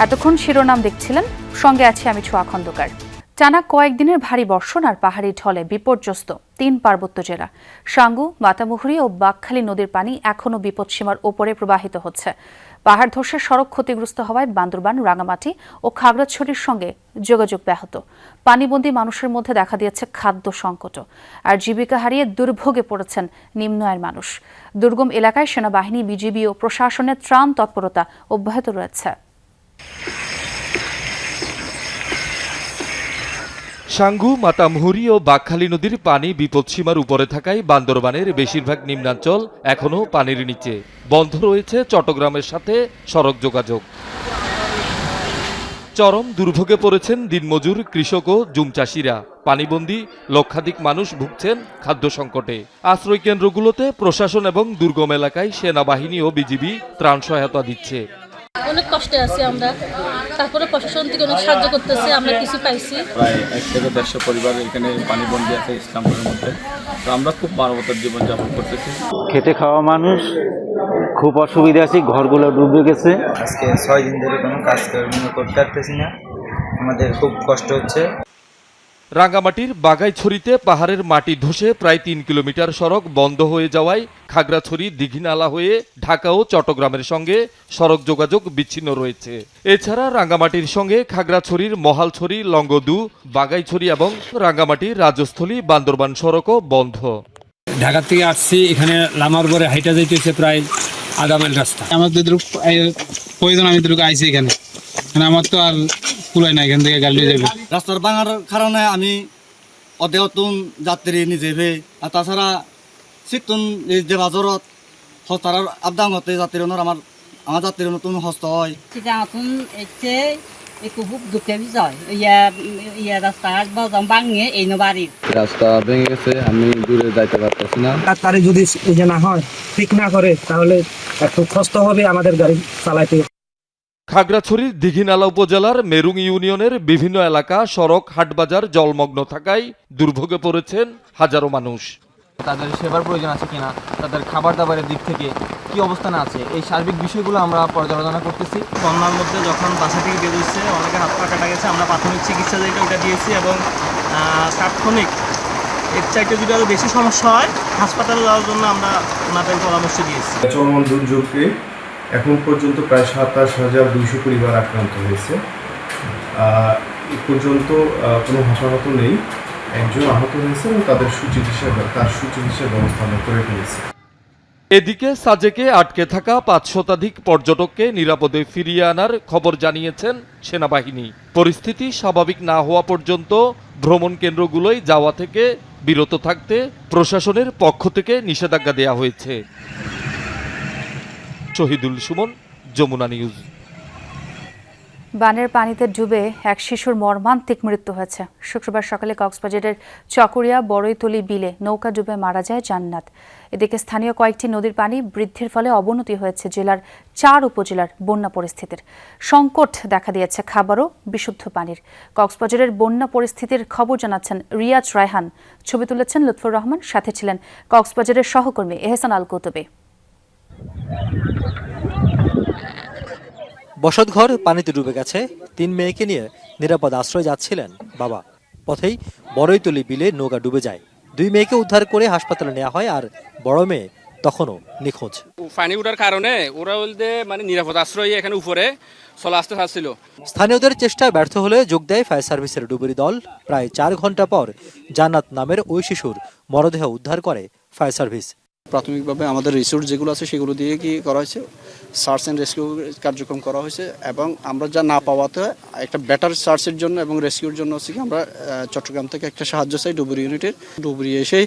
এতক্ষণ শিরোনাম দেখছিলেন, সঙ্গে আছি আমি ছোয়া খন্দকার। টানা কয়েকদিনের ভারী বর্ষণ আর পাহাড়ি ঢলে বিপর্যস্ত ৩ পার্বত্য জেলা। সাঙ্গু, মাতামুহুরী ও বাঁকখালী নদীর পানি এখনও বিপদসীমার ওপরে প্রবাহিত হচ্ছে। পাহাড় ধসে সড়ক ক্ষতিগ্রস্ত হওয়ায় বান্দরবান, রাঙামাটি ও খাগড়াছড়ির সঙ্গে যোগাযোগ ব্যাহত। পানিবন্দী মানুষের মধ্যে দেখা দিয়েছে খাদ্য সংকট, আর জীবিকা হারিয়ে দুর্ভোগে পড়েছেন নিম্ন আয়ের মানুষ। দুর্গম এলাকায় সেনাবাহিনী, বিজিবি ও প্রশাসনের ত্রাণ তৎপরতা অব্যাহত রয়েছে। সাঙ্গু, মাতামুহুরী ও বাঁকখালী নদীর পানি বিপদসীমার উপরে থাকায় বান্দরবানের বেশিরভাগ নিম্নাঞ্চল এখনও পানির নিচে। বন্ধ রয়েছে চট্টগ্রামের সাথে সড়ক যোগাযোগ। চরম দুর্ভোগে পড়েছেন দিনমজুর, কৃষক ও জুম চাষিরা। পানিবন্দী লক্ষাধিক মানুষ ভুগছেন খাদ্য সংকটে। আশ্রয় কেন্দ্রগুলোতে প্রশাসন এবং দুর্গম এলাকায় সেনাবাহিনী ও বিজিবি ত্রাণ সহায়তা দিচ্ছে। অনেক কষ্টে আছি আমরা, তারপরে প্রশাসন থেকে অনেক সাহায্য করতেছে, আমরা কিছু পাইছি। প্রায় 1 থেকে 150 পরিবার এখানে পানিবন্দী আছে ইসলামপুরের মধ্যে। তো আমরা খুব মানবতার জীবনযাপন করতেছি। খেটে খাওয়া মানুষ খুব অসুবিধা আছে, ঘরগুলো ডুবে গেছে। আজকে 6 দিন ধরে কোনো কাজ করতে পারতেছি না, আমাদের খুব কষ্ট হচ্ছে। রাঙ্গামাটির বাগাইছড়িতে পাহাড়ের মাটি ধসে প্রায় 3 কিলোমিটার সড়ক বন্ধ হয়ে যাওয়ায় খাগড়াছড়ি, দীঘিনালা হয়ে ঢাকা ও চট্টগ্রামের সঙ্গে সড়ক যোগাযোগ বিচ্ছিন্ন রয়েছে। এছাড়া রাঙ্গামাটির সঙ্গে খাগড়াছড়ির মহালছড়ি, লংগদু, বাগাইছড়ি এবং রাঙ্গামাটির রাজস্থলী, বান্দরবান সড়কও বন্ধ। ঢাকা থেকে আসছি, এখানে লামার পরে হাইটা যাইতেছে প্রায় আধা মাইল রাস্তা। আমার প্রয়োজন, আমি দুটো আইছি এখানে, আমার তো আর কুলাই না এখান থেকে গাড়ি যাবে। রাস্তার ভাঙার কারণে আমি অদেহতুন যাত্রী নিজে ভে, আর তাছাড়া শীতন যে বাজারত হস্তার আবদাং হতে যাত্রী আমার যাত্রীর নতুন হস্ত হয়। এখন এসে একটু খুব দুঃখে বিষয়, রাস্তা ভাঙিয়ে এই বাড়ির রাস্তা ভেঙে গেছে, আমি দূরে যাইতে পারতেছি না। তারে যদি না হয়, ঠিক না করে, তাহলে একটু কষ্ট হবে আমাদের গাড়ি চালাইতে। খাগড়াছড়ির দীঘিনালা উপজেলার মেরুং ইউনিয়নের বিভিন্ন এলাকা, সড়ক, হাটবাজার জলমগ্ন থাকায় দুর্ভোগে পড়েছেন হাজারো মানুষ। তাদের সেবার প্রয়োজন আছে কিনা, তাদের খাবার দাবারের দিক থেকে কি অবস্থানে আছে, এই সার্বিক বিষয়গুলো আমরা পর্যালোচনা করতেছি। বন্যার মধ্যে যখন বাসা থেকে বেরোচ্ছে, অনেকের হাত পা কাটা গেছে, আমরা প্রাথমিক চিকিৎসা যেটা ওটা দিয়েছি এবং তাৎক্ষণিক এর চাইতে যদি আরও বেশি সমস্যা হয় হাসপাতালে যাওয়ার জন্য আমরা ওনাদের পরামর্শ দিয়েছি। চলমান দুর্যোগে এখন পর্যন্ত প্রায় 27,200 পরিবার আক্রান্ত হয়েছে। এ পর্যন্ত কোনো হতাহত নেই, একজন আহত হয়েছে এবং তার সুচিকিৎসার ব্যবস্থা আমরা করে ফেলেছি। এদিকে সাজেকে আটকে থাকা 5 শতাধিক পর্যটককে নিরাপদে ফিরিয়ে আনার খবর জানিয়েছেন সেনাবাহিনী। পরিস্থিতি স্বাভাবিক না হওয়া পর্যন্ত ভ্রমণ কেন্দ্রগুলোয় যাওয়া থেকে বিরত থাকতে প্রশাসনের পক্ষ থেকে নিষেধাজ্ঞা দেওয়া হয়েছে। শহীদুল সুমন, যমুনা নিউজ। বানের পানিতে ডুবে এক শিশুর মর্মান্তিক মৃত্যু হয়েছে। শুক্রবার সকালে কক্সবাজারের চকরিয়া বড়ইতলি বিলে নৌকা ডুবে মারা যায় জান্নাত। এদিকে স্থানীয় কয়েকটি নদীর পানি বৃদ্ধির ফলে অবনতি হয়েছে জেলার 4 উপজেলার বন্যা পরিস্থিতির। সংকট দেখা দিয়েছে খাবার ও বিশুদ্ধ পানির। কক্সবাজারের বন্যা পরিস্থিতির খবর জানাচ্ছেন রিয়াজ রায়হান, ছবি তুলেছেন লুৎফর রহমান, সাথে ছিলেন কক্সবাজারের সহকর্মী এহসান আল কুতুবী। বসতঘর পানিতে ডুবে গেছে। 3 মেয়েকে নিয়ে নিরাপদ আশ্রয় যাচ্ছিলেন বাবা। পথেই বড়ইতলি বিলে নৌকা ডুবে যায়। 2 মেয়েকে উদ্ধার করে হাসপাতালে নেওয়া হয়, আর বড় মেয়ে তখনও নিখোঁজ। পানি উঠার কারণে ওরা বলতে নিরাপদ আশ্রয় এখানে উপরে চলে আসতে চাচ্ছিল। স্থানীয়দের চেষ্টায় ব্যর্থ হলে যোগ দেয় ফায়ার সার্ভিসের ডুবুরি দল। প্রায় 4 ঘন্টা পর জান্নাত নামের ওই শিশুর মরদেহ উদ্ধার করে ফায়ার সার্ভিস। প্রাথমিকভাবে আমাদের রিসোর্স যেগুলো আছে সেগুলো দিয়ে কি করা হয়েছে, সার্চ অ্যান্ড রেস্কিউ কার্যক্রম করা হয়েছে, এবং আমরা যা না পাওয়াতে একটা বেটার সার্চের জন্য এবং রেস্কিউর জন্য হচ্ছে কি আমরা চট্টগ্রাম থেকে একটা সাহায্য চাই ডুবুরি ইউনিটের। ডুবুরি এসেই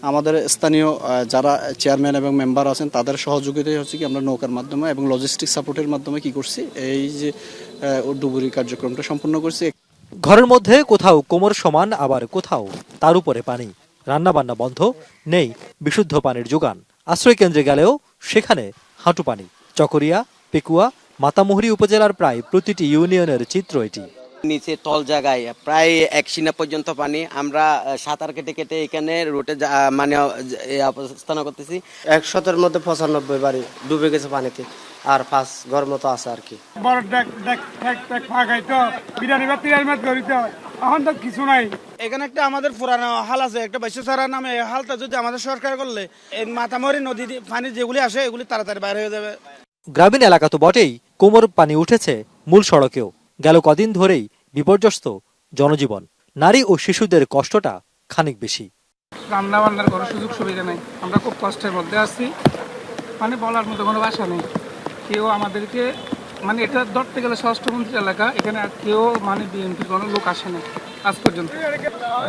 আমাদের স্থানীয় যারা চেয়ারম্যান এবং মেম্বার আছেন তাদের সহযোগিতায় হচ্ছে কি আমরা নৌকার মাধ্যমে এবং লজিস্টিক সাপোর্টের মাধ্যমে কি করছি, এই যে ডুবুরি কার্যক্রমটা সম্পন্ন করছি। ঘরের মধ্যে কোথাও কোমর সমান, আবার কোথাও তার উপরে পানি। রান্নাবান্না বন্ধ, নেই বিশুদ্ধ পানির যোগান। আশ্রয় কেন্দ্রে গেলেও সেখানে হাঁটু পানি। চকরিয়া, পেকুয়া, মাতামুহুরী উপজেলার প্রায় প্রতিটি ইউনিয়নের চিত্র এটি। নিচে তল জায়গায় প্রায় 1 সিনা পর্যন্ত পানি। আমরা সাঁতার কেটে কেটে এখানে রোডে অবস্থান করতেছি। 100-এর মধ্যে 95 বাড়ি ডুবে গেছে পানিতে। আর 5 ঘর মতো আছে আর কি। বড় তো বিরিয়ানি বা তিরাইমাত করিতে হয়, এখন তো কিছু নাই। এখানে একটা আমাদের পুরানো হাল আছে, একটা বাইশারা নামে, এই হালটা যদি আমাদের সরকার করলে এই মাতামরি নদী পানি যেগুলি আসে এগুলি তাড়াতাড়ি বাইরে হয়ে যাবে। গ্রামীণ এলাকা তো বটেই, কোমর পানি উঠেছে মূল সড়কেও। গেল কদিন ধরেই বিপর্যস্ত জনজীবন। নারী ও শিশুদের কষ্টটা খানিক বেশি। রান্না বান্নার কোনো সুযোগ সুবিধা নেই, আমরা খুব কষ্টের মধ্যে আছি, মানে বলার মতো কোনো ভাষা নেই। কেউ আমাদেরকে মানে এটা ধরতে গেলে স্বরাষ্ট্রমন্ত্রীর এলাকা, এখানে কেউ মানে বিএনপির কোনো লোক আসে না আজ পর্যন্ত।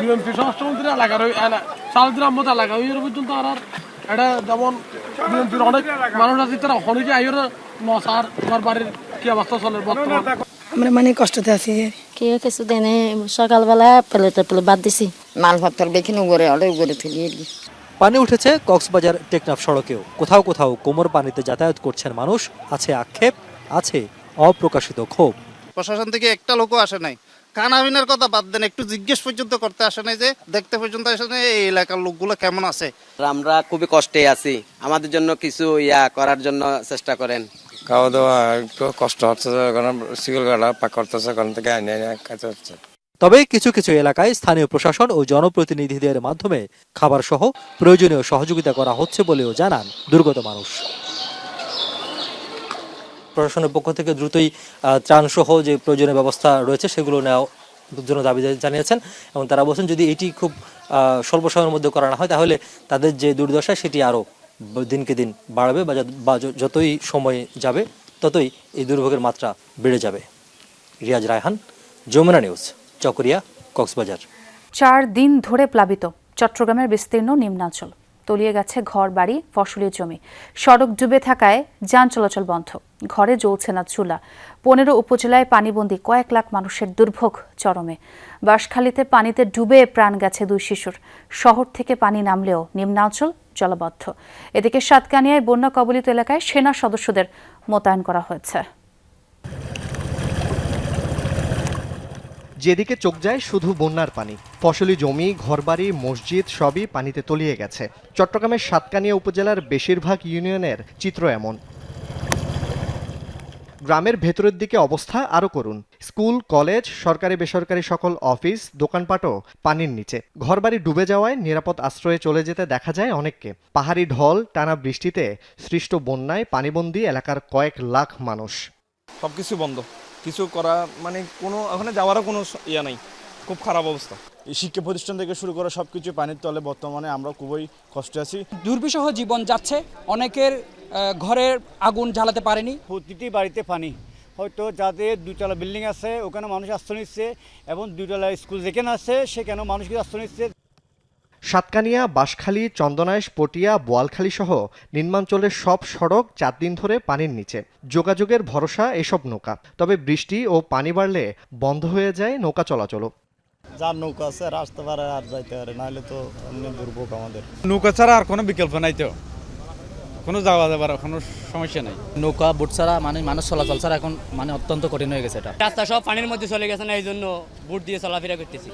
বিএনপি স্বরাষ্ট্রমন্ত্রীর এলাকার ওই সালদিন আহমদ এলাকা ওই পর্যন্ত আর এটা যেমন বিএনপির অনেক মানুষ আছে তারা হনিকে আইয়ের নসার আমার বাড়ির কি অবস্থা চলে বর্তমান। আমরা মানে কষ্টতে আছি, কেউ কিছু দেনে সকালবেলা পেলে বাদ দিছি, মালপত্র বেখিনি উপরে তুলি। পানি উঠেছে কক্সবাজার টেকনাফ সড়কেও। কোথাও কোথাও কোমর পানিতে যাতায়াত করছেন মানুষ। আছে আক্ষেপ, আছে অপ্রকাশিত ক্ষোভ। প্রশাসন থেকে একটা লোকও আসে নাই, কানাবিনার কথা বাদ দেন, একটু জিজ্ঞেস পর্যন্ত করতে আসে নাই, যে দেখতে পর্যন্ত আসে নাই এই এলাকার লোকগুলো কেমন আছে। আমরা খুবই কষ্টে আছি, আমাদের জন্য কিছু করার জন্য চেষ্টা করেন। খাওয়া দাওয়া একটু কষ্ট হচ্ছে, সিগল গাড়া পাক করতেছে, ওখান থেকে আইনে কাজ হচ্ছে। তবে কিছু কিছু এলাকায় স্থানীয় প্রশাসন ও জনপ্রতিনিধিদের মাধ্যমে খাবার সহ প্রয়োজনীয় সহযোগিতা করা হচ্ছে বলেও জানান দুর্গত মানুষ। প্রশাসনের পক্ষ থেকে দ্রুতই ত্রাণ সহ যে প্রয়োজনীয় ব্যবস্থা রয়েছে সেগুলো নেওয়ার জন্য দাবি জানিয়েছেন এবং তারা বলছেন যদি এটি খুব স্বল্প সময়ের মধ্যে করা না হয় তাহলে তাদের যে দুর্দশা সেটি আরও দিনকে দিন বাড়বে বা যতই সময় যাবে ততই এই দুর্ভোগের মাত্রা বেড়ে যাবে। রিয়াজ রায়হান, যমুনা নিউজ, চকরিয়া, কক্সবাজার। 4 দিন ধরে প্লাবিত চট্টগ্রামের বিস্তীর্ণ নিম্নাঞ্চল। তলিয়ে গেছে ঘর বাড়ি, ফসলি জমি। সড়ক ডুবে থাকায় যান চলাচল বন্ধ, ঘরে জ্বলছে না চুলা। 15 উপজেলায় পানিবন্দী কয়েক লাখ মানুষের দুর্ভোগ চরমে। বাঁশখালীতে পানিতে ডুবে প্রাণ গেছে 2 শিশুর। শহর থেকে পানি নামলেও নিম্নাঞ্চল জলবদ্ধ। এদিকে সাতকানিয়ায় বন্যা কবলিত এলাকায় সেনা সদস্যদের মোতায়েন করা হয়েছে। যেদিকে চোখ যায় শুধু বন্যার পানি। ফসলি জমি, ঘরবাড়ি, মসজিদ সবই পানিতে তলিয়ে গেছে। চট্টগ্রামের সাতকানিয়া উপজেলার বেশিরভাগ ইউনিয়নের চিত্র এমন। গ্রামের ভেতরের দিকে অবস্থা আরও করুন। স্কুল, কলেজ, সরকারি বেসরকারি সকল অফিস, দোকানপাটও পানির নিচে। ঘরবাড়ি ডুবে যাওয়ায় নিরাপদ আশ্রয়ে চলে যেতে দেখা যায় অনেককে। পাহাড়ি ঢল, টানা বৃষ্টিতে সৃষ্ট বন্যায় পানিবন্দী এলাকার কয়েক লাখ মানুষ। সবকিছু বন্ধ, কিছু করা মানে কোনো ওখানে যাওয়ারও কোনো ইয়া নাই, খুব খারাপ অবস্থা। শিক্ষা প্রতিষ্ঠান থেকে শুরু করে সবকিছু পানির তলে। বর্তমানে আমরা খুবই কষ্টে আছি। দুর্বিষহ জীবন যাচ্ছে, অনেকের ঘরের আগুন জ্বালাতে পারেনি। প্রতিটি বাড়িতে পানি, হয়তো যাদের 2তলা বিল্ডিং আছে ওখানে মানুষ আশ্রয় নিচ্ছে এবং 2তলা স্কুল যেখানে আছে সেখানেও মানুষ আশ্রয় নিচ্ছে। সাতকানিয়া, বাঁশখালী, চন্দনাইশ, পটিয়া, বোয়ালখালী সহ নিম্নাঞ্চলের সব সড়ক 4 দিন ধরে পানির নিচে। যোগাযোগের ভরসা এসব নৌকা। তবে বৃষ্টি ও পানি বাড়লে বন্ধ হয়ে যায় নৌকা চলাচলও। যার নৌকা আছে আর আসতে পারে আর যাইতে পারে, নাহলে তো অন্য দুর্ভোগ আমাদের। নৌকা ছাড়া আর কোনো বিকল্প নাই, তো কোনো যাওয়া যাবার কোনো সমস্যা নাই। নৌকা বোট ছাড়া মানে মানুষ চলাচল ছাড়া এখন মানে অত্যন্ত কঠিন হয়ে গেছে। এটা রাস্তা সব পানির মধ্যে চলে গেছে না, এই জন্য বোট দিয়ে চলাফেরা করতেছি।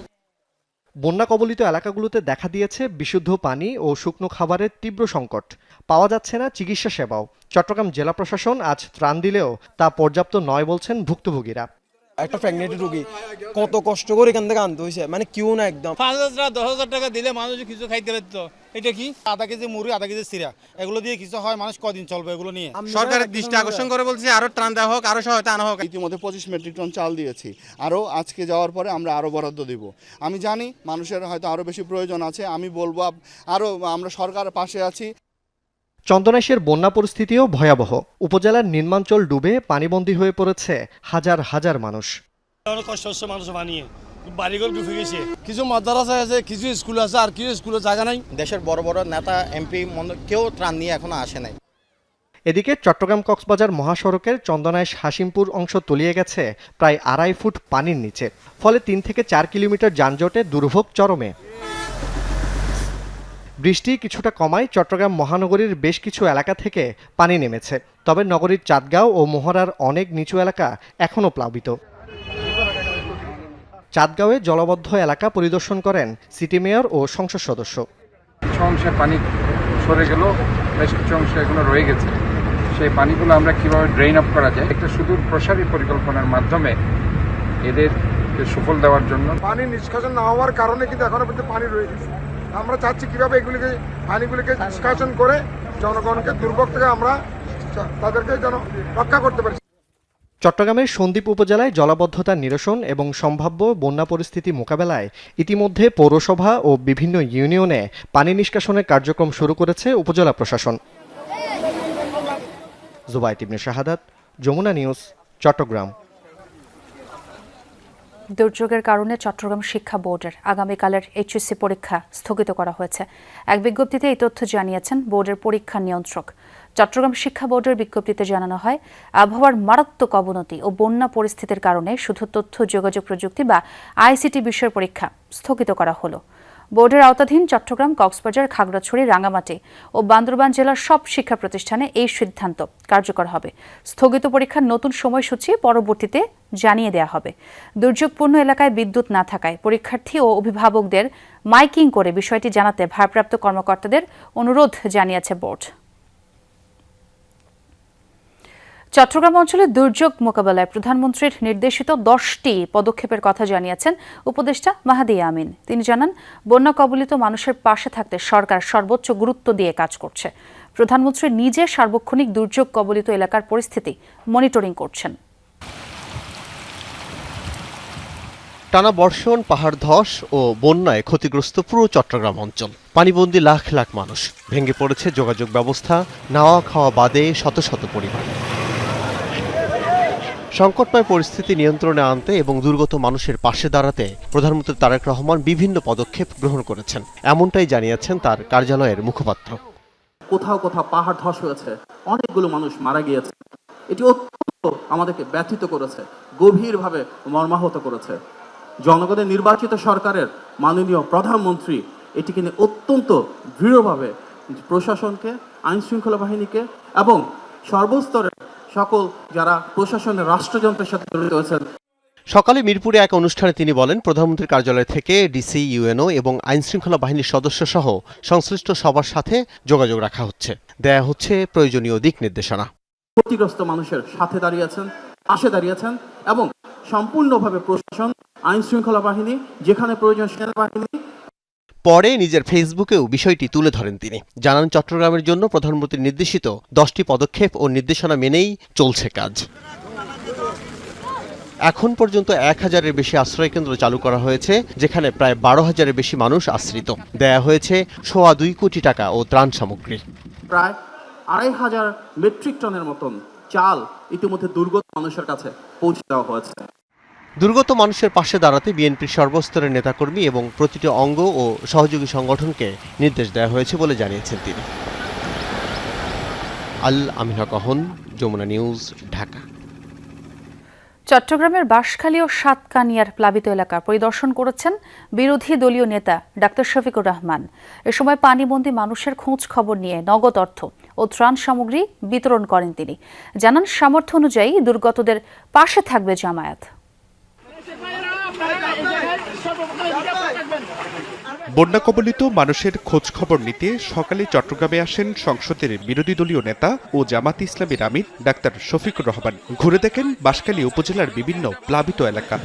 বন্যা কবলিত এলাকাগুলোতে দেখা দিয়েছে বিশুদ্ধ পানি ও শুকনো খাবারের তীব্র সংকট। পাওয়া যাচ্ছে না চিকিৎসা সেবাও। চট্টগ্রাম জেলা প্রশাসন আজ ত্রাণ দিলেও তা পর্যাপ্ত নয় বলছেন ভুক্তভোগীরা। একটা প্রেগনেন্ট রোগী কত কষ্ট করে এখান থেকে আনতে হয়েছে, মানে কেউ না একদম 5,000-10,000 টাকা দিলে মানুষ কিছু খাইতে পারত। এটা কি আধা কেজি মুড়ি, আধা কেজি সিরা, এগুলো দিয়ে কিছু হয়, মানুষ কদিন চলবে এগুলো নিয়ে? সরকারের দৃষ্টি আকর্ষণ করে বলছি আরো ত্রাণ দেওয়া হোক, আরো সহায়তা আনা হোক। ইতিমধ্যে 25 মেট্রিক টন চাল দিয়েছি, আরও আজকে যাওয়ার পরে আমরা আরও বরাদ্দ দিব। আমি জানি মানুষের হয়তো আরও বেশি প্রয়োজন আছে, আমি বলবো আরও আমরা সরকারের পাশে আছি। চন্দনাইশের বন্যা পরিস্থিতিও ভয়াবহ। উপজেলার নিম্নাঞ্চল ডুবে পানিবন্দী হয়ে পড়েছে হাজার হাজার মানুষ। অনেক কষ্ট হচ্ছে মানুষ বানিয়ে, বাড়িঘর ডুবে গেছে। কিছু মাদ্রাসা আছে, কিছু স্কুল আছে, আর কিছু স্কুলে জায়গা নাই। দেশের বড় বড় নেতা, এমপি কেউ ত্রাণ নিয়ে এখনো আসে নাই। এদিকে চট্টগ্রাম কক্সবাজার মহাসড়কের চন্দনাইশ হাসিমপুর অংশ তলিয়ে গেছে প্রায় 2.5 ফুট পানির নিচে। ফলে 3 থেকে 4 কিলোমিটার যানজটে দুর্ভোগ চরমে। বৃষ্টি কিছুটা কমায় চট্টগ্রাম মহানগরীর বেশ কিছু এলাকা থেকে পানি নেমেছে। তবে নগরীর চাঁদগাঁও ও মোহরার অনেক নিচু এলাকা এখনও প্লাবিত। চাঁদগাঁওয়ে জলবদ্ধ এলাকা পরিদর্শন করেন সিটি মেয়র ও সংসদ সদস্য। কিছু অংশে পানি সরে গেল, বেশ কিছু অংশে এখনো রয়ে গেছে। সেই পানিগুলো আমরা কিভাবে ড্রেন অফ করা যায় একটা সুদূর প্রসারী পরিকল্পনার মাধ্যমে এদের সুফল দেওয়ার জন্য। পানি নিষ্কাশন না হওয়ার কারণে কিন্তু এখনো পর্যন্ত পানি রয়ে গেছে। আমরা চাচ্ছি কিভাবে এগুলিকে পানিগুলিকে নিষ্কাশন করে জনগণকে দুর্ভোগ থেকে আমরা তাদেরকে যেন রক্ষা করতে পারি। চট্টগ্রামের সন্দ্বীপ উপজেলায় জলাবদ্ধতা নিরসন এবং সম্ভাব্য বন্যা পরিস্থিতি মোকাবেলায় ইতিমধ্যে পৌরসভা ও বিভিন্ন ইউনিয়নে পানি নিষ্কাশনের কার্যক্রম শুরু করেছে উপজেলা প্রশাসন। জুবাইর ইবনে শাহাদাত, যমুনা নিউজ, চট্টগ্রাম। দুর্যোগের কারণে চট্টগ্রাম শিক্ষা বোর্ডের আগামীকালের এইচএসসি পরীক্ষা স্থগিত করা হয়েছে। এক বিজ্ঞপ্তিতে এই তথ্য জানিয়েছেন বোর্ডের পরীক্ষা নিয়ন্ত্রক। চট্টগ্রাম শিক্ষা বোর্ডের বিজ্ঞপ্তিতে জানানো হয়, আবহাওয়ার মারাত্মক অবনতি ও বন্যা পরিস্থিতির কারণে শুধু তথ্য যোগাযোগ প্রযুক্তি বা আইসিটি বিষয়ের পরীক্ষা স্থগিত করা হলো। বোর্ডের আওতাধীন চট্টগ্রাম, কক্সবাজার, খাগড়াছড়ি, রাঙ্গামাটি ও বান্দরবান জেলার সব শিক্ষা প্রতিষ্ঠানে এই সিদ্ধান্ত কার্যকর হবে। স্থগিত পরীক্ষার নতুন সময়সূচি পরবর্তীতে জানিয়ে দেওয়া হবে। দুর্যোগপূর্ণ এলাকায় বিদ্যুৎ না থাকায় পরীক্ষার্থী ও অভিভাবকদের মাইকিং করে বিষয়টি জানাতে ভারপ্রাপ্ত কর্মকর্তাদের অনুরোধ জানিয়েছে বোর্ড। চট্টগ্রাম অঞ্চলে দুর্যোগ মোকাবেলায় প্রধানমন্ত্রীর নির্দেশিত 10টি পদক্ষেপের কথা জানিয়েছেন উপদেষ্টা মাহাদি আমিন। তিনি জানান, বন্যা কবলিত মানুষের পাশে থাকতে সরকার সর্বোচ্চ গুরুত্ব দিয়ে কাজ করছে। প্রধানমন্ত্রী নিজে সার্বক্ষণিক দুর্যোগ কবলিত এলাকার পরিস্থিতি মনিটরিং করছেন। টানা বর্ষণ, পাহাড় ধস ও বন্যায় ক্ষতিগ্রস্ত পুরো চট্টগ্রাম অঞ্চল। পানিবন্দী লাখ লাখ মানুষ। ভেঙে পড়েছে যোগাযোগ ব্যবস্থা, নাওয়া খাওয়া বাদে শত শত পরিবার। সংকটময় পরিস্থিতি নিয়ন্ত্রণে আনতে এবং দুর্গত মানুষের পাশে দাঁড়াতে প্রধানমন্ত্রী তারেক রহমান বিভিন্ন পদক্ষেপ গ্রহণ করেছেন, এমনটাই জানিয়েছেন তার কার্যালয়ের মুখপাত্র। কোথাও কোথাও পাহাড় ধস হয়েছে, অনেকগুলো মানুষ মারা গিয়েছে। এটি অত্যন্ত আমাদেরকে ব্যথিত করেছে, গভীরভাবে মর্মাহত করেছে। জনগণের নির্বাচিত সরকারের মাননীয় প্রধানমন্ত্রী এটিকে নিয়ে অত্যন্ত দৃঢ়ভাবে প্রশাসনকে, আইন শৃঙ্খলা বাহিনীকে এবং সর্বস্তরের সকল যারা প্রশাসনের রাষ্ট্রযন্ত্রের সাথে জড়িত হয়েছেন। সকালে মিরপুরে এক অনুষ্ঠানে তিনি বলেন, প্রধানমন্ত্রীর কার্যালয় থেকে ডিসি, ইউএনও এবং আইনশৃঙ্খলা বাহিনীর সদস্য সহ সংশ্লিষ্ট সবার সাথে যোগাযোগ রাখা হচ্ছে, দেয়া হচ্ছে প্রয়োজনীয় দিক নির্দেশনা। ক্ষতিগ্রস্ত মানুষের সাথে দাঁড়িয়েছেন, পাশে দাঁড়িয়েছেন এবং সম্পূর্ণভাবে প্রশাসন, আইন শৃঙ্খলা বাহিনী, যেখানে প্রয়োজন সেনাবাহিনী। পরে নিজের ফেসবুকেও বিষয়টি তুলে ধরেন তিনি। জানান, চট্টগ্রামের জন্য প্রধানমন্ত্রীর নির্দেশিত 10টি পদক্ষেপ ও নির্দেশনা মেনেই চলছে কাজ। এখন পর্যন্ত 1000-এর বেশি আশ্রয়কেন্দ্র চালু করা হয়েছে, যেখানে প্রায় 12,000-এর বেশি মানুষ আশ্রিত। দেয়া হয়েছে 2.25 কোটি টাকা ও ত্রাণ সামগ্রী। প্রায় 2,500 মেট্রিক টনের মতন চাল ইতিমধ্যে দুর্গত মানুষের কাছে পৌঁছে দেওয়া হয়েছে। দুর্গত মানুষের পাশে দাঁড়াতে বিএনপির সর্বস্তরের নেতাকর্মী এবং প্রতিটি অঙ্গ ও সহযোগী সংগঠনকে নির্দেশ দেওয়া হয়েছে বলে জানিয়েছেন তিনি। আল আমিন হক অহন, যমুনা নিউজ, ঢাকা। চট্টগ্রামের বাঁশখালী ও সাতকানিয়ার প্লাবিত এলাকা পরিদর্শন করেছেন বিরোধী দলীয় নেতা ডাক্তার শফিকুর রহমান। এ সময় পানিবন্দী মানুষের খোঁজ খবর নিয়ে নগদ অর্থ ও ত্রাণ সামগ্রী বিতরণ করেন তিনি। জানান, সামর্থ্য অনুযায়ী দুর্গতদের পাশে থাকবে জামায়াত। বন্যা কবলিত মানুষের খোঁজ খবর নিতে সকালে চট্টগ্রামে আসেন সংসদের বিরোধী দলীয় নেতা ও জামাত ইসলামীর আমির ডাক্তার শফিকুর রহমান। ঘুরে দেখেন বাঁশখালী উপজেলার বিভিন্ন প্লাবিত এলাকা।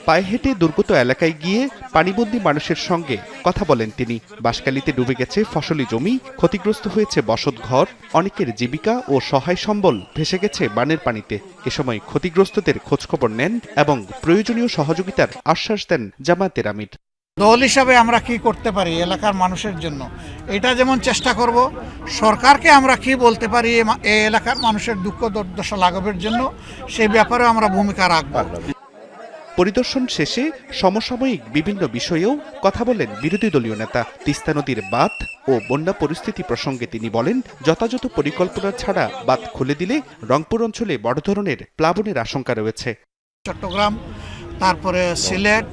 পায়ে হেঁটে দুর্গত এলাকায় গিয়ে পানিবন্দী মানুষের সঙ্গে কথা বলেন তিনি। বাঁশখালীতে ডুবে গেছে ফসলি জমি, ক্ষতিগ্রস্ত হয়েছে বসতঘর, অনেকের জীবিকা ও সহায় সম্বল ভেসে গেছে বানের পানিতে। এ সময় ক্ষতিগ্রস্তদের খোঁজখবর নেন এবং প্রয়োজনীয় সহযোগিতার আশ্বাস দেন জামায়াতের আমির। দল হিসাবে আমরা কি করতে পারি এলাকার মানুষের জন্য, এটা যেমন চেষ্টা করব, সরকারকে আমরা কি বলতে পারি এই এলাকার মানুষের দুঃখ দুর্দশা লাঘবের জন্য, সেই ব্যাপারে আমরা ভূমিকা রাখব। পরিদর্শন শেষে সমসাময়িক বিভিন্ন বিষয়েও কথা বলেন বিরোধী দলীয় নেতা। তিস্তা নদীর বাঁধ ও বন্যা পরিস্থিতি প্রসঙ্গে তিনি বলেন, যথাযথ পরিকল্পনা ছাড়া বাঁধ খুলে দিলে রংপুর অঞ্চলে বড় ধরনের প্লাবনের আশঙ্কা রয়েছে। চট্টগ্রাম, তারপরে সিলেট,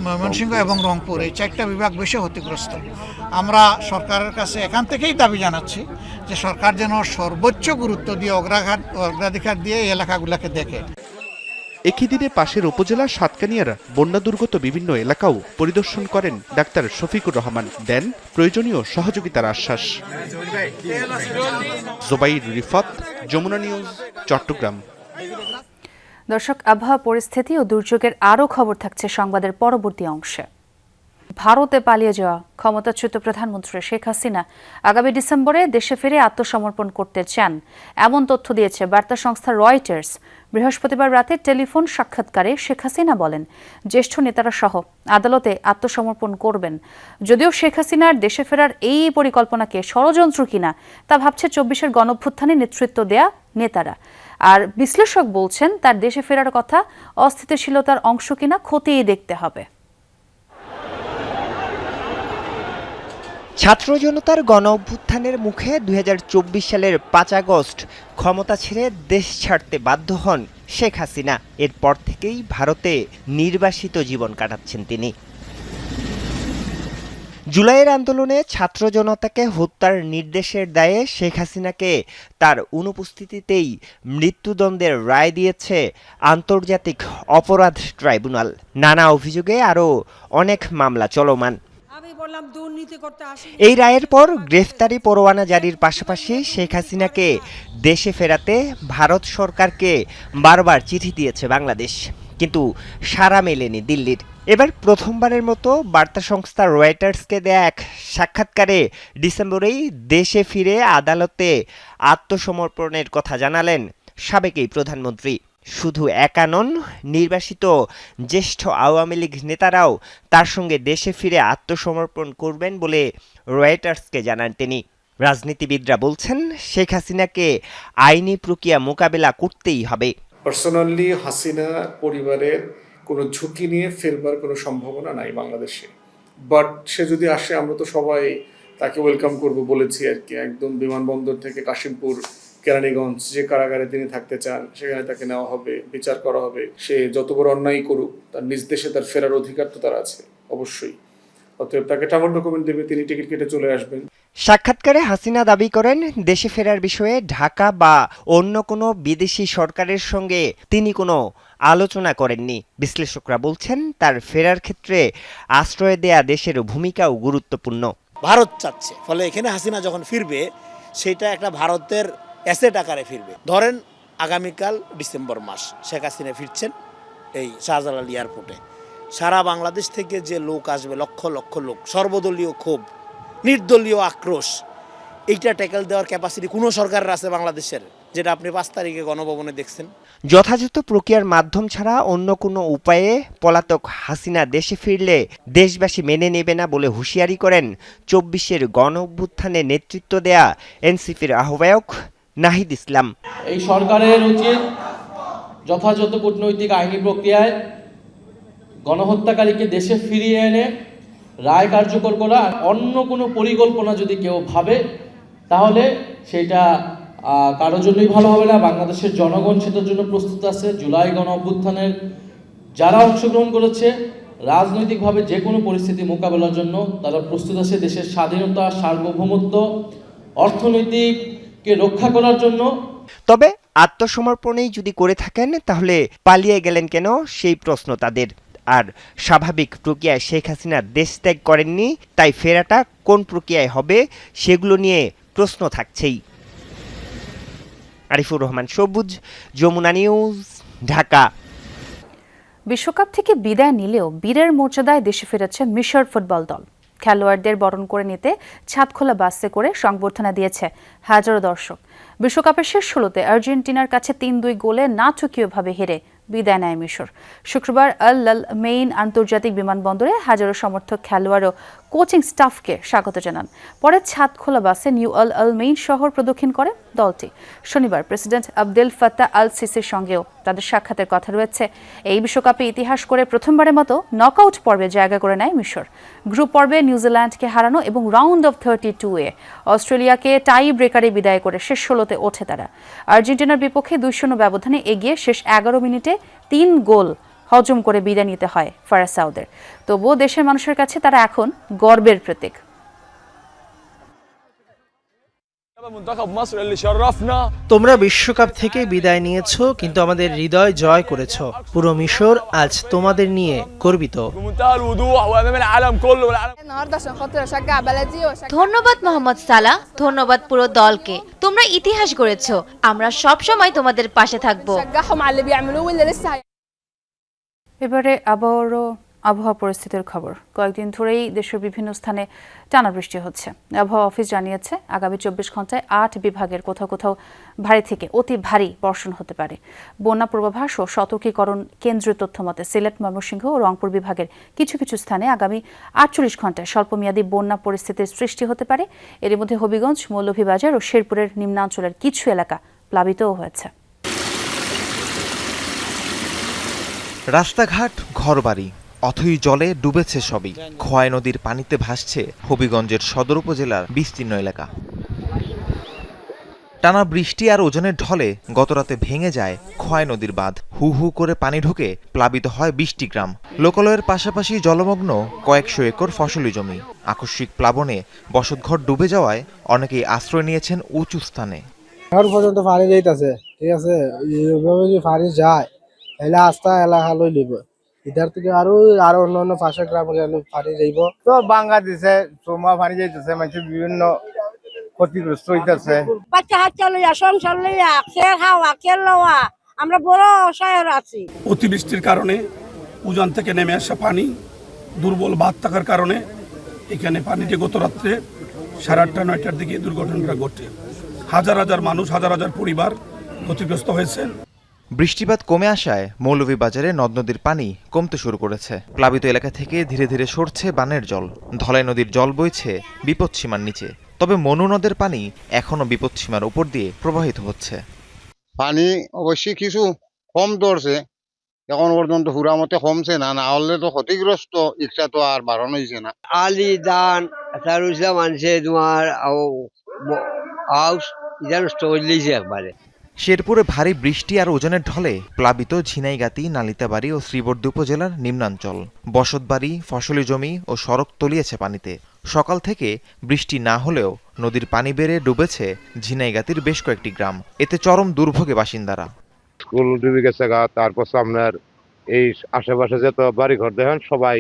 ময়মনসিংহ এবং রংপুর, এই 4টা বিভাগ বেশি ক্ষতিগ্রস্ত। আমরা সরকারের কাছে এখান থেকেই দাবি জানাচ্ছি যে সরকার যেন সর্বোচ্চ গুরুত্ব দিয়ে অগ্রাধিকার দিয়ে এই এলাকাগুলোকে দেখে। একই দিনে পাশের উপজেলা সাতকানিয়ার বন্যা দুর্গত বিভিন্ন এলাকাও পরিদর্শন করেন ডাক্তার শফিকুর রহমান, দেন প্রয়োজনীয় সহযোগিতার আশ্বাস। জোবাইর রিফাত, যমুনা নিউজ, চট্টগ্রাম। দর্শক, আবহাওয়া পরিস্থিতি ও দুর্যোগের আরও খবর থাকছে সংবাদের পরবর্তী অংশে। ভারতে পালিয়ে যাওয়া ক্ষমতাচ্যুত প্রধানমন্ত্রী শেখ হাসিনা আগামী ডিসেম্বরে দেশে ফিরে আত্মসমর্পণ করতে চান, এমন তথ্য দিয়েছে বার্তা সংস্থা রয়টার্স। বৃহস্পতিবার রাতে টেলিফোন সাক্ষাৎকারে শেখ হাসিনা বলেন, জ্যেষ্ঠ নেতারা সহ আদালতে আত্মসমর্পণ করবেন। যদিও শেখ হাসিনার দেশে ফেরার এই পরিকল্পনাকে ষড়যন্ত্র কিনা তা ভাবছে ২৪-এর গণঅভ্যুত্থানে নেতৃত্ব দেয়া নেতারা। আর বিশ্লেষক বলছেন, তার দেশে ফেরার কথা অস্থিতিশীলতার অংশ কিনা খতিয়ে দেখতে হবে। ছাত্র জনতার গণ অভ্যুত্থানের মুখে ২০২৪ সালের ৫ আগস্ট ক্ষমতা ছেড়ে দেশ ছাড়তে বাধ্য হন শেখ হাসিনা। এরপর থেকেই ভারতে নির্বাসিত জীবন কাটাচ্ছেন তিনি। জুলাইয়ের আন্দোলনে ছাত্র জনতাকে হত্যার নির্দেশের দায়ে শেখ হাসিনাকে তার অনুপস্থিতিতেই মৃত্যুদণ্ডের রায় দিয়েছে আন্তর্জাতিক অপরাধ ট্রাইব্যুনাল। নানা অভিযোগে আরও অনেক মামলা চলমান। এই রায়ের পর গ্রেফতারি পরোয়ানা জারির পাশাপাশি শেখ হাসিনাকে দেশে ফেরাতে ভারত সরকারকে বারবার চিঠি দিয়েছে বাংলাদেশ, কিন্তু সাড়া মেলেনি দিল্লির। এবার প্রথমবারের মতো বার্তা সংস্থা রয়টার্সকে দেয়া এক সাক্ষাৎকারে ডিসেম্বরেই দেশে ফিরে আদালতে আত্মসমর্পণের কথা জানালেন সাবেক এই প্রধানমন্ত্রী। শুধু একা নন, নির্বাসিত জ্যেষ্ঠ আওয়ামী লীগ নেতারাও তার সঙ্গে দেশে ফিরে আত্মসমর্পণ করবেন বলে রয়টার্সকে জানান তিনি। রাজনীতিবিদরা বলছেন, শেখ হাসিনাকে আইনি প্রক্রিয়া মোকাবেলা করতেই হবে। পার্সোনালি হাসিনা পরিবারের কোনো ঝুঁকি নিয়ে ফেরবার কোনো সম্ভাবনা নাই বাংলাদেশে। বাট সে যদি আসে, আমরা তো সবাই তাকে ওয়েলকাম করব বলেছি আর কি। একদম বিমানবন্দর থেকে কাশিমপুর, কেরানীগঞ্জ, যে কারাগারে তিনি থাকতে চান সেখানে তাকে নেওয়া হবে, বিচার করা হবে। সে যত বড় অন্যায় করুক, তার নিজ দেশে তার ফেরার অধিকার তো তার আছে অবশ্যই। অতএব তাকে ট্রাভেল ডকুমেন্ট দেবে, তিনি টিকিট কেটে চলে আসবেন। সাক্ষাৎকারে হাসিনা দাবি করেন, দেশে ফেরার বিষয়ে ঢাকা বা অন্য কোনো বিদেশি সরকারের সঙ্গে তিনি কোনো আলোচনা করেননি। বিশ্লেষকরা বলছেন, তার ফেরার ক্ষেত্রে আশ্রয় দেয়া দেশের ভূমিকাও গুরুত্বপূর্ণ। ভারত চাচ্ছে, ফলে এখানে হাসিনা যখন ফিরবে সেটা একটা ভারতের অ্যাসেট আকারে ফিরবে। ধরেন আগামীকাল ডিসেম্বর মাস শেখ হাসিনা ফিরছেন এই শাহজালাল এয়ারপোর্টে, সারা বাংলাদেশ থেকে যে লোক আসবে, লক্ষ লক্ষ লোক, সর্বদলীয় ক্ষোভ, নির্দলীয় আক্রোশ, এইটা ট্যাকেল দেওয়ার ক্যাপাসিটি কোনো সরকারের আছে বাংলাদেশের, যেটা আপনি ৫ তারিখে গণভবনে দেখছেন। যথাযথ প্রক্রিয়ার মাধ্যম ছাড়া অন্য কোনো উপায়ে পলাতক হাসিনা দেশে ফিরলে দেশবাসী মেনে নেবে না বলে হুঁশিয়ারি করেন ২৪-এর গণ অভ্যুত্থানে নেতৃত্ব দেয়া এনসিপির আহ্বায়ক নাহিদ ইসলাম। এই সরকারের উচিত যথাযথ কূটনৈতিক আইনি প্রক্রিয়ায় গণহত্যাকারীকে দেশে ফিরিয়ে এনে রায় কার্যকর করা। অন্য কোনো পরিকল্পনা যদি কেউ ভাবে তাহলে সেটা কারোর জন্যই ভালো হবে না। বাংলাদেশের জনগণ সেটার জন্য প্রস্তুত আছে। জুলাই গণ অভ্যুত্থানের যারা অংশগ্রহণ করেছে, রাজনৈতিকভাবে যে কোনো পরিস্থিতি মোকাবেলার জন্য তারা প্রস্তুত আছে। দেশের স্বাধীনতা, সার্বভৌমত্ব, অর্থনৈতিককে রক্ষা করার জন্য। তবে আত্মসমর্পণেই যদি করে থাকেন, তাহলে পালিয়ে গেলেন কেন, সেই প্রশ্ন তাদের। আর স্বাভাবিক প্রক্রিয়ায় শেখ হাসিনা দেশ ত্যাগ করেননি, তাই ফেরাটা কোন প্রক্রিয়ায় হবে সেগুলো নিয়ে প্রশ্ন থাকছেই। আরিফুর রহমান সবুজ, যমুনা নিউজ, ঢাকা। বিশ্বকাপ থেকে বিদায় নিলেও বীরের মর্যাদায় দেশে ফিরেছে মিশর ফুটবল দল। খেলোয়াড়দের বরণ করে নিতে ছাদখোলা বাসে করে সংবর্ধনা দিয়েছে হাজারো দর্শক। বিশ্বকাপের শেষ ষোলোতে আর্জেন্টিনার কাছে ৩-২ গোলে নাটকীয়ভাবে হেরে বিদায় নেয় মিশর। শুক্রবার আল মেইন আন্তর্জাতিক বিমানবন্দরে হাজারো সমর্থক, খেলোয়াড় ও কোচিং স্টাফকে স্বাগত জানান। পরে ছাদখোলা বাসে নিউ আল মেইন শহর প্রদক্ষিণ করে দলটি। শনিবার প্রেসিডেন্ট আবদেল ফাত্তাহ আল সিসির সঙ্গেও তাদের সাক্ষাতের কথা রয়েছে। এই বিশ্বকাপে ইতিহাস করে প্রথমবারের মতো নকআউট পর্বে জায়গা করে নেয় মিশর। গ্রুপ পর্বে নিউজিল্যান্ডকে হারানো এবং রাউন্ড অফ 32-এ অস্ট্রেলিয়াকে টাই ব্রেকারে বিদায় করে শেষ ষোলোতে ওঠে তারা। আর্জেন্টিনার বিপক্ষে ২-০ ব্যবধানে এগিয়ে শেষ ১১ মিনিটে ৩ গোল হজম করে বিদায় নিতে হয় ফারাসাউদের। তবুও দেশের মানুষের কাছে তারা এখন গর্বের প্রতীক। তোমরা বিশ্বকাপ থেকে বিদায় নিয়েছো, কিন্তু আমাদের হৃদয় জয় করেছো। পুরো মিশর আজ তোমাদের নিয়ে গর্বিত। ধন্যবাদ মোহাম্মদ সালাহ, ধন্যবাদ পুরো দলকে। তোমরা ইতিহাস গড়েছো, আমরা সব সময় তোমাদের পাশে থাকবো। এবারে আবারও আবহাওয়া পরিস্থিতির খবর। কয়েকদিন ধরেই দেশের বিভিন্ন স্থানে টানা বৃষ্টি হচ্ছে। আবহাওয়া অফিস জানিয়েছে আগামী 24 ঘন্টায় 8 বিভাগের কোথাও কোথাও ভারী থেকে অতি ভারী বর্ষণ হতে পারে। বন্যা পূর্বাভাস ও সতর্কীকরণ কেন্দ্রের তথ্য মতে সিলেট, ময়মনসিংহ ও রংপুর বিভাগের কিছু কিছু স্থানে আগামী 48 ঘন্টায় স্বল্পমেয়াদী বন্যা পরিস্থিতির সৃষ্টি হতে পারে। এর মধ্যে হবিগঞ্জ, মৌলভীবাজার ও শেরপুরের নিম্নাঞ্চলের কিছু এলাকা প্লাবিতও হয়েছে। রাস্তাঘাট, ঘরবাড়ি অথই জলে ডুবেছে সবই। খোয়াই নদীর পানিতে ভাসছে হবিগঞ্জের সদর উপজেলার বিস্তীর্ণ এলাকা। টানা বৃষ্টি আর ওজনের ঢলে গতরাতে ভেঙে যায় খোয়াই নদীর বাঁধ। হু হু করে পানি ঢুকে প্লাবিত হয় 20টি গ্রাম। লোকালয়ের পাশাপাশি জলমগ্ন কয়েকশো একর ফসলি জমি। আকস্মিক প্লাবনে বসতঘর ডুবে যাওয়ায় অনেকেই আশ্রয় নিয়েছেন উঁচু স্থানে। ঘর পর্যন্ত পানি যাইতেছে, ঠিক আছে, এইভাবে যদি পানি যায় তাহলে আস্থা এলাকা লই লিব। ইধার থেকে আরো অন্যান্য পাশের গ্রামে পানি যাইব। তো বাংলাদেশে চৌমা পানি যাইতেছে, মানুষের বিভিন্ন ক্ষতিগ্রস্ত হইতেছে। বাচ্চা হাচ্চা লইয়া, সংসার লইয়া, খেয়ে খাওয়া, খেয়ে লওয়া, আমরা বড় অসহায় আছি। অতিবৃষ্টির কারণে উজান থেকে নেমে আসা পানি, দুর্বল বাঁধ থাকার কারণে এখানে পানিতে গত রাত্রে 8:30 9টার দিকে দুর্ঘটনাটা ঘটে। হাজার হাজার মানুষ, হাজার হাজার পরিবার ক্ষতিগ্রস্ত হয়েছেন। বৃষ্টিপাত কমে আসায় মৌলভীবাজারে নদ নদীর পানি কমতে শুরু করেছে। প্লাবিত এলাকা থেকে ধীরে ধীরে সরছে বানের জল। ধলাই নদীর জল বইছে বিপদসীমার নিচে। তবে মনু নদের পানি এখনো বিপদসীমার উপর দিয়ে প্রবাহিত হচ্ছে। পানি অবশ্যই কিছু কম ধরছে, এখন পর্যন্ত হুরা মতে কমছে না, না হলে তো ক্ষতিগ্রস্ত ইচ্ছা তো আর বাড়ানো হয়েছে না। আলি দান মানুষে তোমার একবারে। শেরপুরে ভারী বৃষ্টি আর ওজনের ঢলে প্লাবিত ঝিনাইগাতি, নালিতাবাড়ি ও শ্রীবর্দী উপজেলার নিম্নাঞ্চল। বসতবাড়ি, ফসলি জমি ও সড়ক তলিয়েছে পানিতে। সকাল থেকে বৃষ্টি না হলেও নদীর পানি বেড়ে ডুবেছে ঝিনাইগাতির বেশ কয়েকটি গ্রাম। এতে চরম দুর্ভোগে বাসিন্দারা। স্কুল ডুবে গেছে গা, তারপর আপনার এই আশেপাশে যত বাড়ি ঘর দেখেন সবাই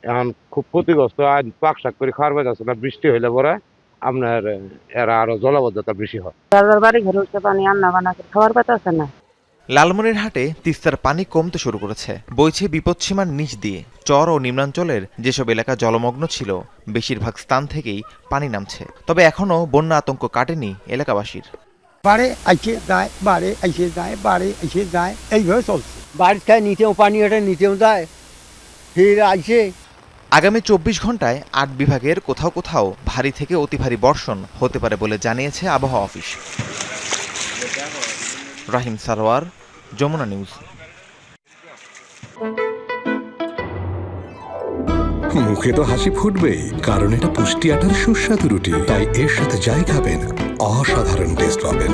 এখন খুব ক্ষতিগ্রস্ত। আজ পাক শাক করে খাওয়ার বাজ আছে না, বৃষ্টি হইলে পরে আপনার এরা আরো জলাবদ্ধতা বেশি হয়। বাড়ি ঘরে উঠতে পানি রান্না বান্না খাওয়ার পাতা আছে না। লালমনিরহাটে তিস্তার পানি কমতে শুরু করেছে। বইছে বিপদসীমার নিচ দিয়ে। চর ও নিম্নাঞ্চলের যেসব এলাকা জলমগ্ন ছিল বেশিরভাগ স্থান থেকেই পানি নামছে। তবে এখনো বন্যা আতঙ্ক কাটেনি এলাকাবাসীর। বাড়ে আইসে যায়, বাড়ে আইসে যায়, বাড়ে আইসে যায়, এইভাবে চলছে। বাড়ির খায় নিতেও পানি ওঠে, নিতেও যায়, ফির আইসে। আগামী 24 ঘন্টায় 8 বিভাগের কোথাও কোথাও ভারী থেকে অতি ভারী বর্ষণ হতে পারে বলে জানিয়েছে আবহাওয়া অফিস। রাহিম সারোয়ার, যমুনা নিউজ। মুখে তো হাসি ফুটবেই, কারণ এটা পুষ্টি আটার সুস্বাদু রুটি, তাই এর সাথে যাই খাবেন অসাধারণ টেস্ট পাবেন।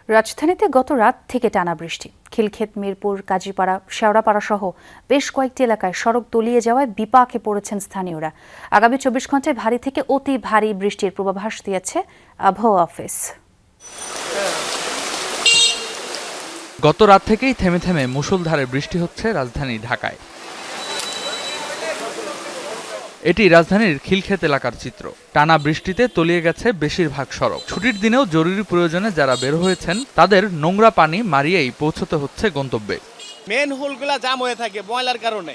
রাজধানীতে গত রাত থেকে টানা বৃষ্টি। খিলক্ষেত, মিরপুর, কাজীপাড়া, শেওড়াপাড়া সহ বেশ কয়েকটি এলাকায় সড়ক তলিয়ে যাওয়ায় বিপাকে পড়েছেন স্থানীয়রা। আগামী 24 ঘন্টায় ভারী থেকে অতি ভারী বৃষ্টির পূর্বাভাস দিয়েছে আবহাওয়া অফিস। গত রাত থেকেই থেমে থেমে মুষলধারে বৃষ্টি হচ্ছে রাজধানী ঢাকায়। এটি রাজধানীর খিলক্ষেত এলাকার চিত্র। টানা বৃষ্টিতে তলিয়ে গেছে বেশিরভাগ সড়ক। ছুটির দিনেও জরুরি প্রয়োজনে যারা বের হয়েছেন তাদের নোংরা পানি মারিয়েই পৌঁছতে হচ্ছে গন্তব্যে। মেন হোলগুলা জাম হয়ে থাকে ময়লার কারণে।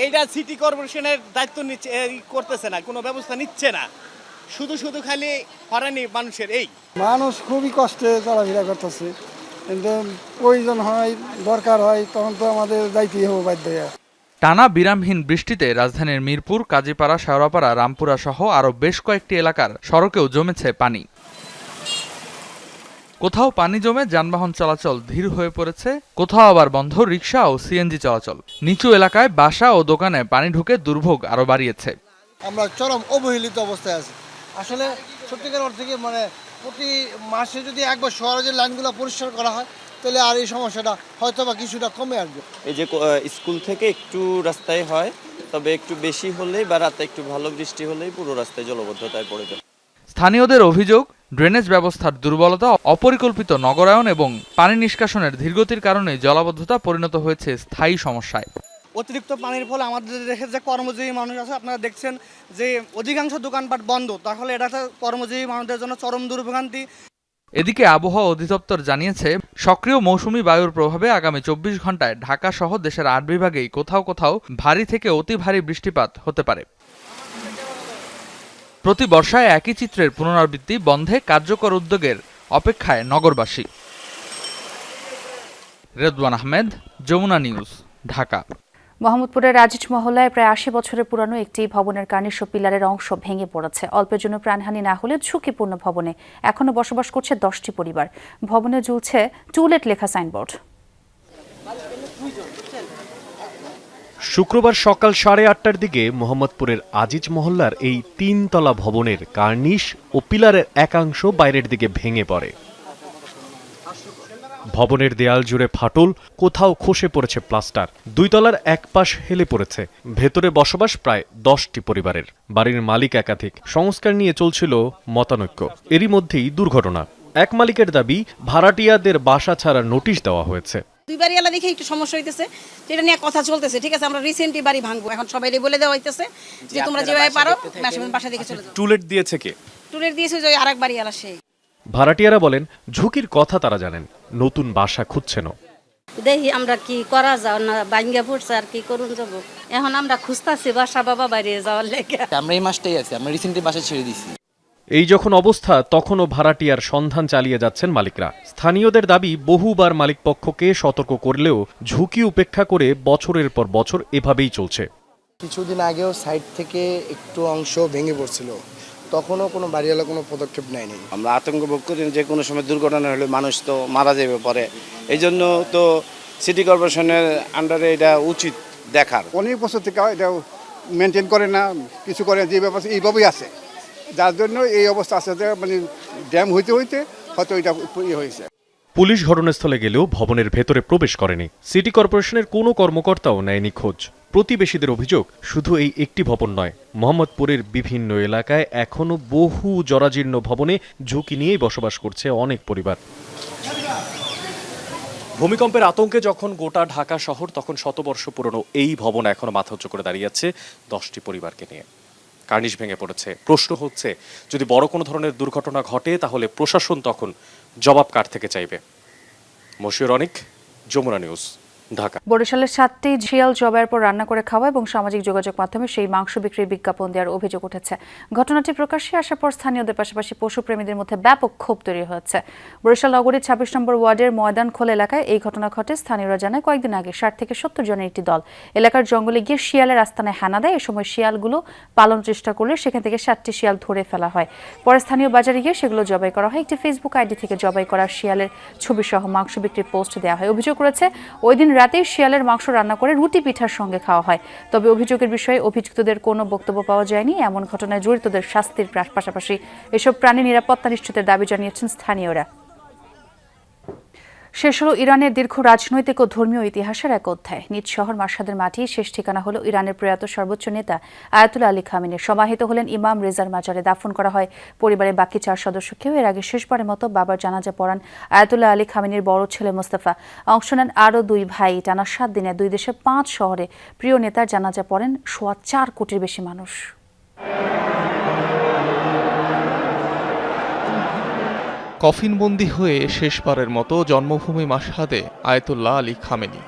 এইটা সিটি কর্পোরেশনের দায়িত্ব নিচ্ছে, করতেছে না, কোনো ব্যবস্থা নিচ্ছে না। শুধু শুধু খালি হরানি মানুষের। এই মানুষ খুবই কষ্টে চলাফেরা করতেছে, কিন্তু প্রয়োজন হয়, দরকার হয়, তখন তো আমাদের যাইতেই হবে বাধ্য। টানা বিরামহীন বৃষ্টিতে রাজধানীর মিরপুর, কাজীপাড়া, শেওড়াপাড়া, রামপুরা সহ আরও বেশ কয়েকটি এলাকার সড়কেও জমেছে পানি। কোথাও পানি জমে যানবাহন চলাচল ধীর হয়ে পড়েছে, কোথাও আবার বন্ধ রিকশা ও সিএনজি চলাচল। নিচু এলাকায় বাসা ও দোকানে পানি ঢুকে দুর্ভোগ আরও বাড়িয়েছে। আমরা চরম অবহেলিত অবস্থায় আছি। আসলে সত্যিকার অর্থে মানে প্রতি মাসে যদি একবার শহরের লাইনগুলো পরিষ্কার করা হয় তাহলে আর এই সমস্যাটা হয়তো বা কিছুটা কমে আসবে। এই যে স্কুল থেকে একটু রাস্তায় হয়, তবে একটু বেশি হলেই বা রাতে একটু ভালো বৃষ্টি হলেই পুরো রাস্তায় জলবদ্ধতায় পড়ে যায়। স্থানীয়দের অভিযোগ, ড্রেনেজ ব্যবস্থার দুর্বলতা, অপরিকল্পিত নগরায়ন এবং পানি নিষ্কাশনের ধীরগতির কারণে জলাবদ্ধতা পরিণত হয়েছে স্থায়ী সমস্যায়। অতিরিক্ত পানির ফলে আমাদের দেশের যে কর্মজীবী মানুষ আছে, আপনারা দেখছেন যে অধিকাংশ দোকানপাট বন্ধ, তাহলে এটা কর্মজীবী মানুষদের জন্য চরম দুর্ভোগান্তি। এদিকে আবহাওয়া অধিদপ্তর জানিয়েছে, সক্রিয় মৌসুমি বায়ুর প্রভাবে আগামী 24 ঘন্টায় ঢাকা সহ দেশের 8 বিভাগেই কোথাও কোথাও ভারী থেকে অতি ভারী বৃষ্টিপাত হতে পারে। প্রতি বর্ষায় একই চিত্রের পুনরাবৃত্তি বন্ধে কার্যকর উদ্যোগের অপেক্ষায় নগরবাসী। রেদওয়ান আহমেদ, যমুনা নিউজ, ঢাকা। মোহাম্মদপুরের রাজিজ মহল্লায় প্রায় 80 বছরের পুরানো একটি ভবনের কার্নিশ ও পিলারের অংশ ভেঙে পড়েছে। অল্পের জন্য প্রাণহানি না হলে ঝুঁকিপূর্ণ ভবনে এখনো বসবাস করছে 10টি পরিবার। ভবনে ঝুলছে টুলেট লেখা সাইনবোর্ড। শুক্রবার সকাল 8:30টার দিকে মোহাম্মদপুরের আজিজ মহল্লার এই 3 তলা ভবনের কার্নিশ ও পিলারের একাংশ বাইরের দিকে ভেঙে পড়ে। ভবনের দেয়াল জুড়ে ফাটল, কোথাও খসে পড়েছে প্লাস্টার। 2 তলার এক পাশ হেলে পড়েছে। ভেতরে বসবাস প্রায় 10টি পরিবারের। বাড়ির মালিক একাধিক, সংস্কার নিয়ে চলছিল মতানৈক্য। এরই মধ্যেই দুর্ঘটনা। এক মালিকের দাবি, ভাড়াটিয়াদের বাসা ছাড়ার নোটিশ দেওয়া হয়েছে। দুই বাড়ি আলাদা দেখে একটু সমস্যা হইতেছে, যেটা নিয়ে কথা চলতেছে। ঠিক আছে, আমরা রিসেন্টলি বাড়ি ভাঙবো, এখন সবাই বলে দেওয়া হইতেছে যে তোমরা যেভাবে পারো বাসা দেখে চলে যাও। টুলেট দিয়েছে কে? টুলেট দিয়েছে যে আরেক বাড়ি আলা সেই। ভাড়াটিয়ারা বলেন, ঝুঁকির কথা তারা জানেন, নতুন বাসা খুঁজছেন। দেখি আমরা কি করা যাও না, ভাঙ্গা পড়ছে আর কি করুন যাব। এখন আমরা খুঁজতাছি বাসা বাবা বাইরে যাওয়ার লেগে। আমরা এই মাসটাই আছি, আমরা রিসেন্টলি বাসা ছেড়ে দিছি। এই যখন অবস্থা, তখনও ভাড়াটিয়ার সন্ধান চালিয়ে যাচ্ছেন মালিকরা। স্থানীয়দের দাবি, বহুবার মালিকপক্ষকে সতর্ক করলেও ঝুঁকি উপেক্ষা করে বছরের পর বছর এভাবেই চলছে। কিছুদিন আগেও সাইড থেকে একটু অংশ ভেঙে পড়ছিল, তখনও কোনো বাড়িওয়ালা কোনো পদক্ষেপ নেয়নি। আমরা আতঙ্ক ভোগ করি, যে কোনো সময় দুর্ঘটনা হলে মানুষ তো মারা যাবে পরে। এই জন্য তো সিটি কর্পোরেশনের আন্ডারে এটা উচিত দেখার। অনেক বছর থেকে এটা মেনটেন করে না, কিছু করে, যে ব্যবস্থা এইভাবেই আছে, যার জন্য এই অবস্থা আছে। মানে ড্যাম হইতে হইতে হয়তো এটা হয়েছে। পুলিশ ঘটনাস্থলে গেলেও ভবনের ভেতরে প্রবেশ করেনি। সিটি কর্পোরেশনের কোনো কর্মকর্তাও নেয়নি খোঁজ। প্রতিবেশীদের অভিযোগ, শুধু এই একটি ভবন নয়, মোহাম্মদপুরের বিভিন্ন এলাকায় এখনো বহু জরাজীর্ণ ভবনে ঝুঁকি নিয়েই বসবাস করছে অনেক পরিবার। ভূমিকম্পের আতঙ্কে যখন গোটা ঢাকা শহর, তখন শতবর্ষ পুরনো এই ভবন এখনো মাথা উঁচু করে দাঁড়িয়ে আছে 10টি পরিবারকে নিয়ে। কার্নিশ ভেঙে পড়েছে। প্রশ্ন হচ্ছে, যদি বড় কোনো ধরনের দুর্ঘটনা ঘটে, তাহলে প্রশাসন তখন জবাব কার থেকে চাইবে? মশিউর অনিক, যমুনা নিউজ, ঢাকা। বরিশালের 7টি শিয়াল জবাইয়ের পর রান্না করে খাওয়া এবং সামাজিক যোগাযোগ মাধ্যমে সেই মাংস বিক্রির বিজ্ঞাপন দেওয়ার অভিযোগ উঠেছে। ঘটনাটি প্রকাশ্যে আসার পর স্থানীয়দের পাশাপাশি পশুপ্রেমীদের মধ্যে ব্যাপক ক্ষোভ তৈরি হয়েছে। বরিশাল নগরীর 26 নম্বর ওয়ার্ডের ময়দানখোল এলাকায় এই ঘটনা ঘটে। স্থানীয়রা জানায়, কয়েকদিন আগে 60 থেকে 70 জনের একটি দল এলাকার জঙ্গলে গিয়ে শিয়ালের আস্তানায় হানা দেয়। এ সময় শিয়ালগুলো পালানোর চেষ্টা করলে সেখান থেকে 7টি শিয়াল ধরে ফেলা হয়। পরে স্থানীয় বাজারে গিয়ে সেগুলো জবাই করা হয়। একটি ফেসবুক আইডি থেকে জবাই করা শিয়ালের ছবি সহ মাংস বিক্রির পোস্ট দেওয়া হয়। অভিযোগ রয়েছে, ওই দিন রাতেই শিয়ালের মাংস রান্না করে রুটি পিঠার সঙ্গে খাওয়া হয়। তবে অভিযোগের বিষয়ে অভিযুক্তদের কোনো বক্তব্য পাওয়া যায়নি। এমন ঘটনায় জড়িতদের শাস্তির পাশাপাশি এসব প্রাণী নিরাপত্তা নিশ্চিতের দাবি জানিয়েছেন স্থানীয়রা। শেষ হলো ইরানের দীর্ঘ রাজনৈতিক ও ধর্মীয় ইতিহাসের এক অধ্যায়। নিজ শহর মাশহাদের মাটি শেষ ঠিকানা হলো ইরানের প্রয়াত সর্বোচ্চ নেতা আয়াতুল্লাহ আলী খামেনি। সমাহিত হলেন ইমাম রেজার মাজারে। দাফন করা হয় পরিবারের বাকি 4 সদস্যকেও। এর আগে শেষবারের মতো বাবার জানাজা পড়ান আয়াতুল্লাহ আলী খামেনির বড় ছেলে মোস্তফা। অংশ নেন আরও 2 ভাই। টানা 7 দিনে 2 দেশের 5 শহরে প্রিয় নেতার জানাজা পড়েন 4.25 কোটির বেশি মানুষ। কফিনবন্দি হয়ে শেষবারের মতো জন্মভূমি মাশহাদে আয়াতুল্লাহ আলী খামেনি।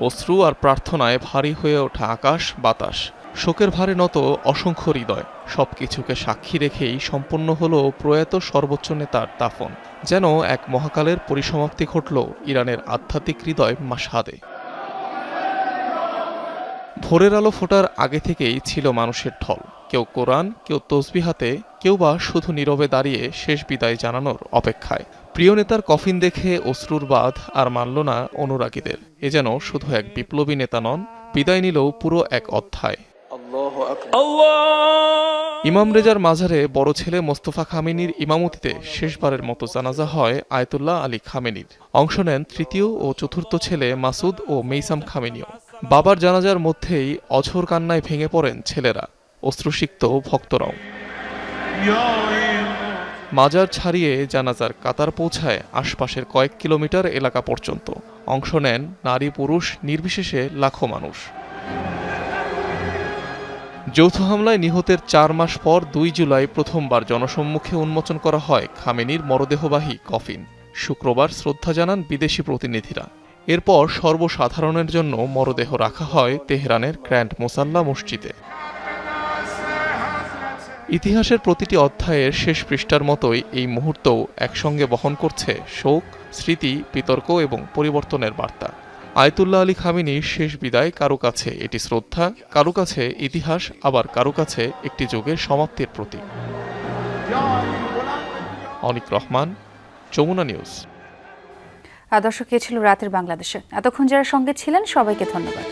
অশ্রু আর প্রার্থনায় ভারী হয়ে ওঠা আকাশ বাতাস, শোকের ভারে নত অসংখ্য হৃদয়। সবকিছুকে সাক্ষী রেখেই সম্পন্ন হলো প্রয়াত সর্বোচ্চ নেতার দাফন। যেন এক মহাকালের পরিসমাপ্তি ঘটল ইরানের আধ্যাত্মিক হৃদয় মাশহাদে। ভোরের আলো ফোটার আগে থেকেই ছিল মানুষের ঢল। কেউ কোরআন, কেউ তসবিহ হাতে, কেউ বা শুধু নীরবে দাঁড়িয়ে শেষ বিদায় জানানোর অপেক্ষায়। প্রিয় নেতার কফিন দেখে অশ্রুর বাঁধ আর মানল না অনুরাগীদের। এ যেন শুধু এক বিপ্লবী নেতা নন, বিদায় নিল পুরো এক অধ্যায়। ইমাম রেজার মাজারে বড় ছেলে মোস্তফা খামেনির ইমামতিতে শেষবারের মতো জানাজা হয় আয়াতুল্লাহ আলী খামেনির। অংশ নেন 3য় ও 4র্থ ছেলে মাসুদ ও মেইসাম খামেনিও। বাবার জানাজার মধ্যেই অঝোর কান্নায় ভেঙে পড়েন ছেলেরা। অশ্রুসিক্ত ভক্তরাও। মাজার ছাড়িয়ে জানাজার কাতার পৌঁছায় আশপাশের কয়েক কিলোমিটার এলাকা পর্যন্ত। অংশ নেন নারী পুরুষ নির্বিশেষে লাখো মানুষ। যৌথ হামলায় নিহতের 4 মাস পর 2 জুলাই প্রথমবার জনসম্মুখে উন্মোচন করা হয় খামেনির মরদেহবাহী কফিন। শুক্রবার শ্রদ্ধা জানান বিদেশি প্রতিনিধিরা। এরপর সর্বসাধারণের জন্য মরদেহ রাখা হয় তেহরানের গ্র্যান্ড মোসাল্লা মসজিদে। ইতিহাসের প্রতিটি অধ্যায়ের শেষ পৃষ্ঠার মতোই এই মুহূর্তও একসঙ্গে বহন করছে শোক, স্মৃতি, বিতর্ক এবং পরিবর্তনের বার্তা। আয়াতুল্লাহ আলী খামেনির শেষ বিদায় কারো কাছে এটি শ্রদ্ধা, কারো কাছে ইতিহাস, আবার কারো কাছে একটি যুগের সমাপ্তির প্রতীক। অনিক রহমান, যমুনা নিউজ। দর্শক, এ ছিল রাতের বাংলাদেশে। এতক্ষণ যারা সঙ্গে ছিলেন সবাইকে ধন্যবাদ।